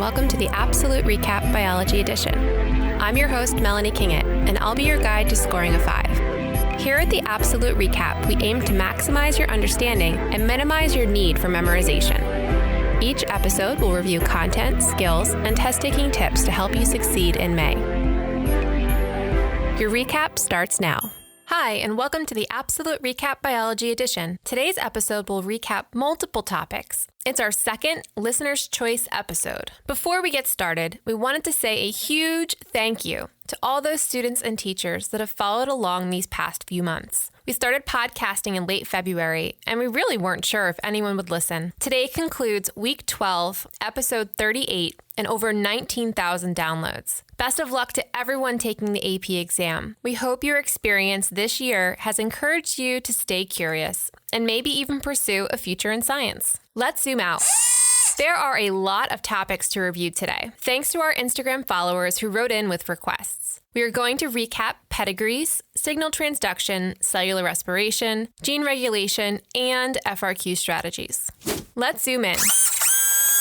welcome to the Absolute Recap Biology Edition. I'm your host, Melanie Kingett, and I'll be your guide to scoring a 5. Here at the Absolute Recap, we aim to maximize your understanding and minimize your need for memorization. Each episode will review content, skills, and test-taking tips to help you succeed in May. Your recap starts now. Hi, and welcome to the Absolute Recap Biology Edition. Today's episode will recap multiple topics. It's our second Listener's Choice episode. Before we get started, we wanted to say a huge thank you to all those students and teachers that have followed along these past few months. We started podcasting in late February, and we really weren't sure if anyone would listen. Today concludes week 12, episode 38, and over 19,000 downloads. Best of luck to everyone taking the AP exam. We hope your experience this year has encouraged you to stay curious and maybe even pursue a future in science. Let's zoom out. There are a lot of topics to review today, thanks to our Instagram followers who wrote in with requests. We are going to recap pedigrees, signal transduction, cellular respiration, gene regulation, and FRQ strategies. Let's zoom in.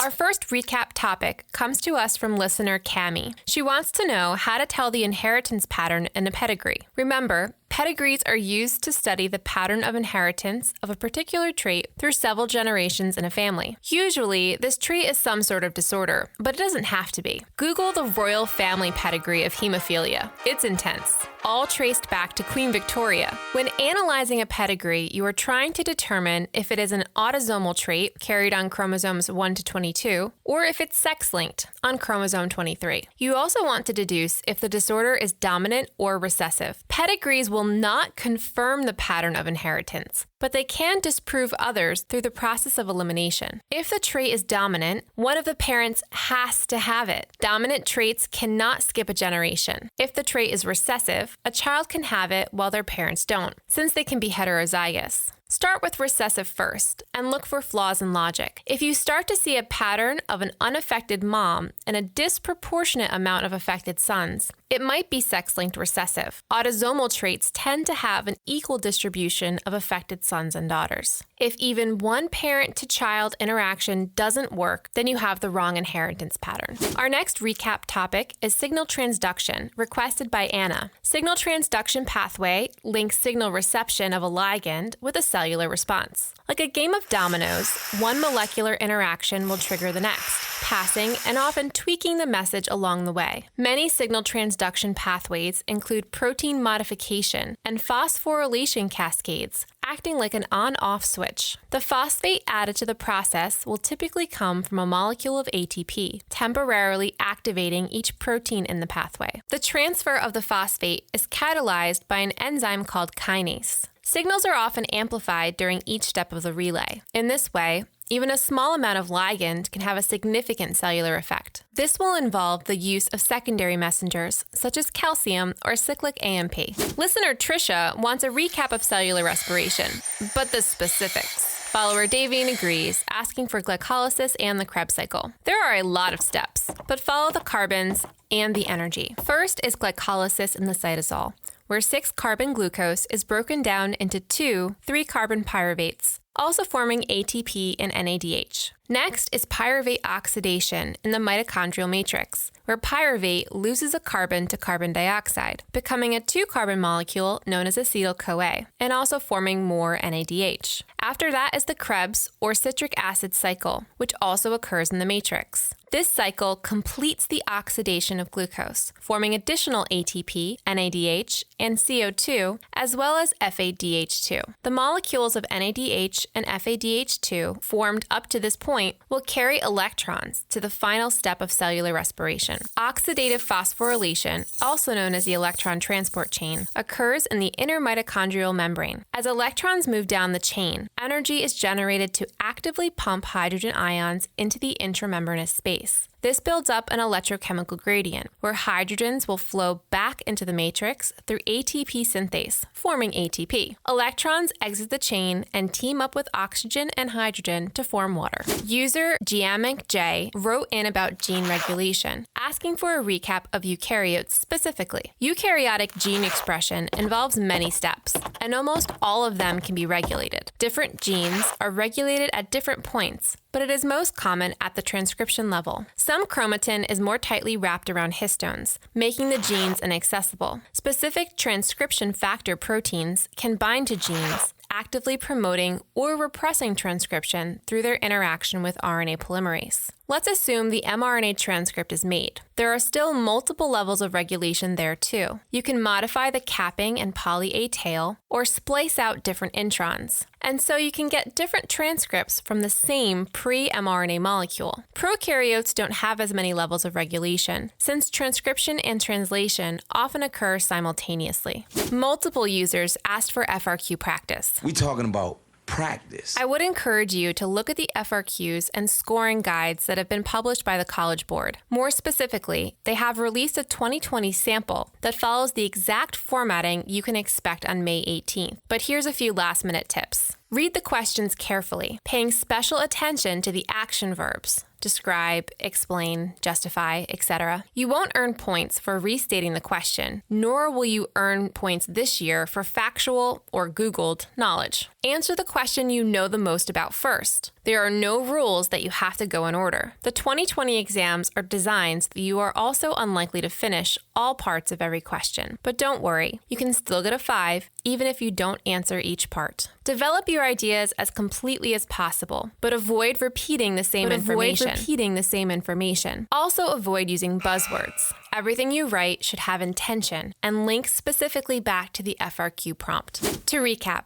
Our first recap topic comes to us from listener Cami. She wants to know how to tell the inheritance pattern in a pedigree. Remember, pedigrees are used to study the pattern of inheritance of a particular trait through several generations in a family. Usually, this trait is some sort of disorder, but it doesn't have to be. Google the royal family pedigree of hemophilia. It's intense, all traced back to Queen Victoria. When analyzing a pedigree, you are trying to determine if it is an autosomal trait carried on chromosomes 1 to 22, or if it's sex-linked on chromosome 23. You also want to deduce if the disorder is dominant or recessive. Pedigrees will not confirm the pattern of inheritance, but they can disprove others through the process of elimination. If the trait is dominant, one of the parents has to have it. Dominant traits cannot skip a generation. If the trait is recessive, a child can have it while their parents don't, since they can be heterozygous. Start with recessive first and look for flaws in logic. If you start to see a pattern of an unaffected mom and a disproportionate amount of affected sons, it might be sex-linked recessive. Autosomal traits tend to have an equal distribution of affected sons and daughters. If even one parent-to-child interaction doesn't work, then you have the wrong inheritance pattern. Our next recap topic is signal transduction, requested by Anna. Signal transduction pathway links signal reception of a ligand with a cellular response. Like a game of dominoes, one molecular interaction will trigger the next, passing and often tweaking the message along the way. Many signal transduction pathways include protein modification and phosphorylation cascades, acting like an on-off switch. The phosphate added to the process will typically come from a molecule of ATP, temporarily activating each protein in the pathway. The transfer of the phosphate is catalyzed by an enzyme called kinase. Signals are often amplified during each step of the relay. In this way, even a small amount of ligand can have a significant cellular effect. This will involve the use of secondary messengers, such as calcium or cyclic AMP. Listener Trisha wants a recap of cellular respiration, but the specifics. Follower Davine agrees, asking for glycolysis and the Krebs cycle. There are a lot of steps, but follow the carbons and the energy. First is glycolysis in the cytosol, where 6-carbon glucose is broken down into 2 3-carbon pyruvates, also forming ATP and NADH. Next is pyruvate oxidation in the mitochondrial matrix, where pyruvate loses a carbon to carbon dioxide, becoming a 2-carbon molecule known as acetyl-CoA, and also forming more NADH. After that is the Krebs or citric acid cycle, which also occurs in the matrix. This cycle completes the oxidation of glucose, forming additional ATP, NADH, and CO2, as well as FADH2. The molecules of NADH and FADH2 formed up to this point will carry electrons to the final step of cellular respiration. Oxidative phosphorylation, also known as the electron transport chain, occurs in the inner mitochondrial membrane. As electrons move down the chain, energy is generated to actively pump hydrogen ions into the intramembranous space. This builds up an electrochemical gradient, where hydrogens will flow back into the matrix through ATP synthase, forming ATP. Electrons exit the chain and team up up with oxygen and hydrogen to form water. User Giamic J wrote in about gene regulation, asking for a recap of eukaryotes specifically. Eukaryotic gene expression involves many steps, and almost all of them can be regulated. Different genes are regulated at different points, but it is most common at the transcription level. Some chromatin is more tightly wrapped around histones, making the genes inaccessible. Specific transcription factor proteins can bind to genes, actively promoting or repressing transcription through their interaction with RNA polymerase. Let's assume the mRNA transcript is made. There are still multiple levels of regulation there too. You can modify the capping and poly A tail or splice out different introns. And so you can get different transcripts from the same pre-mRNA molecule. Prokaryotes don't have as many levels of regulation, since transcription and translation often occur simultaneously. Multiple users asked for FRQ practice. We talking about practice. I would encourage you to look at the FRQs and scoring guides that have been published by the College Board. More specifically, they have released a 2020 sample that follows the exact formatting you can expect on May 18th. But here's a few last-minute tips. Read the questions carefully, paying special attention to the action verbs. Describe, explain, justify, etc. You won't earn points for restating the question, nor will you earn points this year for factual or Googled knowledge. Answer the question you know the most about first. There are no rules that you have to go in order. The 2020 exams are designed so that you are also unlikely to finish all parts of every question. But don't worry, you can still get a 5 even if you don't answer each part. Develop your ideas as completely as possible, but avoid repeating the same information. Also avoid using buzzwords. Everything you write should have intention and link specifically back to the FRQ prompt. To recap,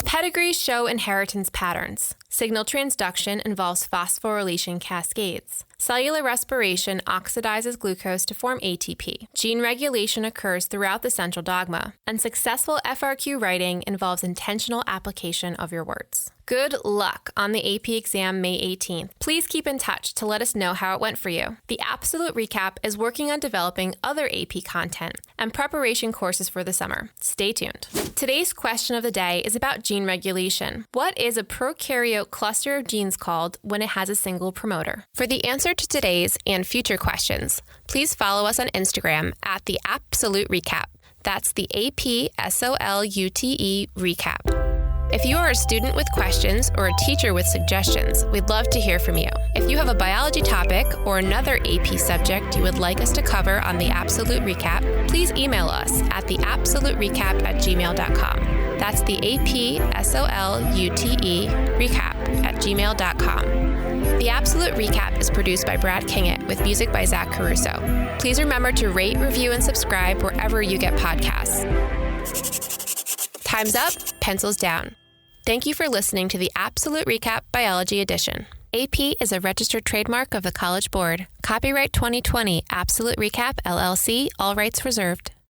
Pedigrees show inheritance patterns. Signal transduction involves phosphorylation cascades. Cellular respiration oxidizes glucose to form ATP. Gene regulation occurs throughout the central dogma. And successful FRQ writing involves intentional application of your words. Good luck on the AP exam May 18th. Please keep in touch to let us know how it went for you. The Absolute Recap is working on developing other AP content and preparation courses for the summer. Stay tuned. Today's question of the day is about gene regulation. What is a prokaryote cluster of genes called when it has a single promoter? For the answer to today's and future questions, please follow us on Instagram at TheApsoluteRecap. That's the APsolute Recap. If you are a student with questions or a teacher with suggestions, we'd love to hear from you. If you have a biology topic or another AP subject you would like us to cover on the Absolute Recap, please email us at TheApsoluteRecap@gmail.com. That's the APsolute Recap@gmail.com. The Absolute Recap is produced by Brad Kingett with music by Zach Caruso. Please remember to rate, review, and subscribe wherever you get podcasts. Time's up, pencils down. Thank you for listening to the Absolute Recap Biology Edition. AP is a registered trademark of the College Board. Copyright 2020, Absolute Recap, LLC, all rights reserved.